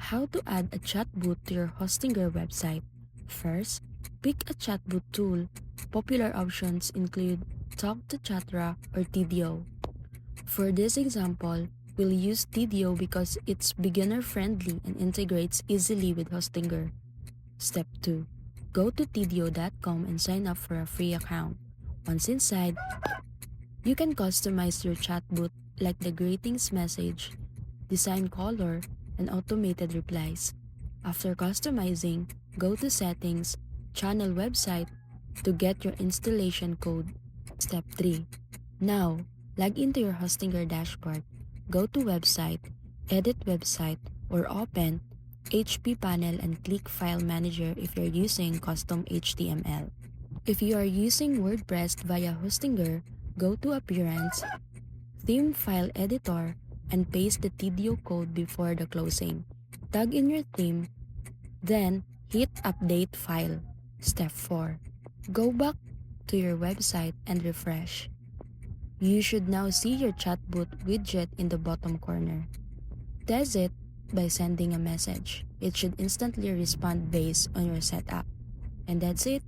How to add a chatbot to your Hostinger website. First, pick a chatbot tool. Popular options include Talk.to or Tuto. For this example, we'll use Tuto because it's beginner-friendly and integrates easily with Hostinger. Step 2. Go to tuto.com and sign up for a free account. Once inside, you can customize your chatbot like the greetings message, design color, and automated replies. After customizing, go to Settings, Channel Website to get your installation code. Step 3. Now, log into your Hostinger dashboard. Go to Website, Edit Website, or open HP panel and click File Manager if you're using custom HTML. If you are using WordPress via Hostinger, go to Appearance, Theme File Editor, and paste the Tuto code before the closing. Tag in your theme, then hit Update File. Step 4. Go back to your website and refresh. You should now see your chatbot widget in the bottom corner. Test it by sending a message. It should instantly respond based on your setup. And that's it.